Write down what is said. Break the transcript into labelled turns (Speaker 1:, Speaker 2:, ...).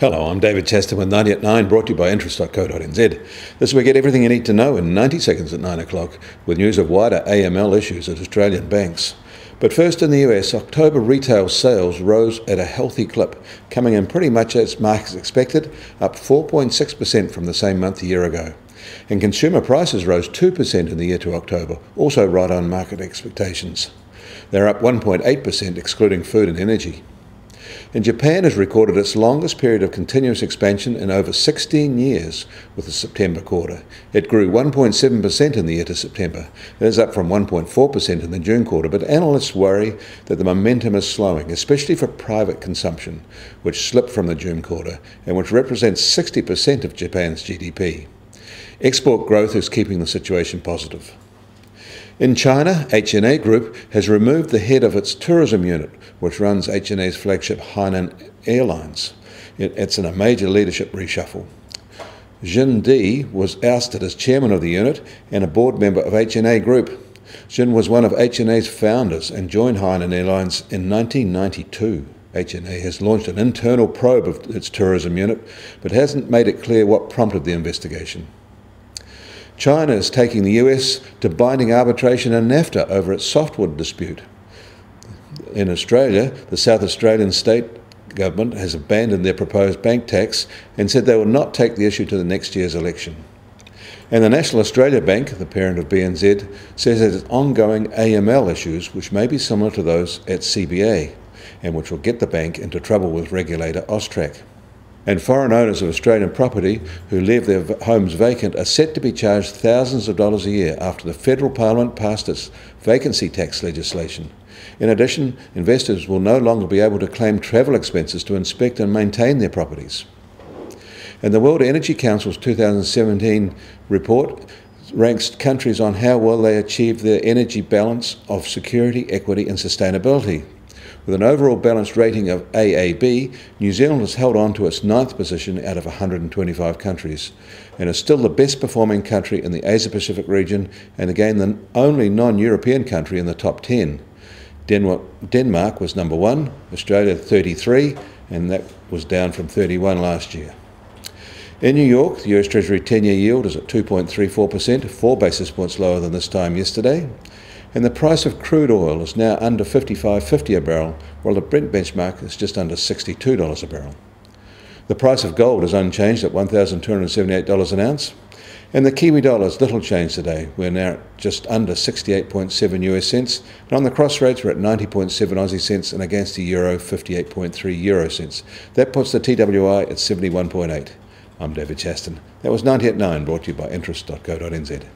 Speaker 1: Hello, I'm David Chaston with 90 at 9, brought to you by interest.co.nz. This is where we get everything you need to know in 90 seconds at 9 o'clock, with news of wider AML issues at Australian banks. But first in the US, October retail sales rose at a healthy clip, coming in pretty much as markets expected, up 4.6% from the same month a year ago. And consumer prices rose 2% in the year to October, also right on market expectations. They're up 1.8% excluding food and energy. And Japan has recorded its longest period of continuous expansion in over 16 years with the September quarter. It grew 1.7% in the year to September. That is up from 1.4% in the June quarter, but analysts worry that the momentum is slowing, especially for private consumption, which slipped from the June quarter and which represents 60% of Japan's GDP. Export growth is keeping the situation positive. In China, HNA Group has removed the head of its tourism unit, which runs HNA's flagship Hainan Airlines. It's in a major leadership reshuffle. Jin Di was ousted as chairman of the unit and a board member of HNA Group. Jin was one of HNA's founders and joined Hainan Airlines in 1992. HNA has launched an internal probe of its tourism unit, but hasn't made it clear what prompted the investigation. China is taking the US to binding arbitration in NAFTA over its softwood dispute. In Australia, the South Australian state government has abandoned their proposed bank tax and said they will not take the issue to the next year's election. And the National Australia Bank, the parent of BNZ, says it has ongoing AML issues which may be similar to those at CBA and which will get the bank into trouble with regulator AUSTRAC. And foreign owners of Australian property who leave their homes vacant are set to be charged thousands of dollars a year after the federal parliament passed its vacancy tax legislation. In addition, investors will no longer be able to claim travel expenses to inspect and maintain their properties. And the World Energy Council's 2017 report ranks countries on how well they achieved their energy balance of security, equity and sustainability. With an overall balanced rating of AAB, New Zealand has held on to its 9th position out of 125 countries and is still the best performing country in the Asia-Pacific region and again the only non-European country in the top 10. Denmark was number 1, Australia 33, and that was down from 31 last year. In New York, the US Treasury 10-year yield is at 2.34%, 4 basis points lower than this time yesterday. And the price of crude oil is now under $55.50 a barrel, while the Brent benchmark is just under $62 a barrel. The price of gold is unchanged at $1,278 an ounce. And the Kiwi dollar is little changed today. We're now at just under 68.7 US cents. And on the cross rates, we're at 90.7 Aussie cents and against the euro, 58.3 euro cents. That puts the TWI at 71.8. I'm David Chaston. That was 90 at 9, brought to you by interest.co.nz.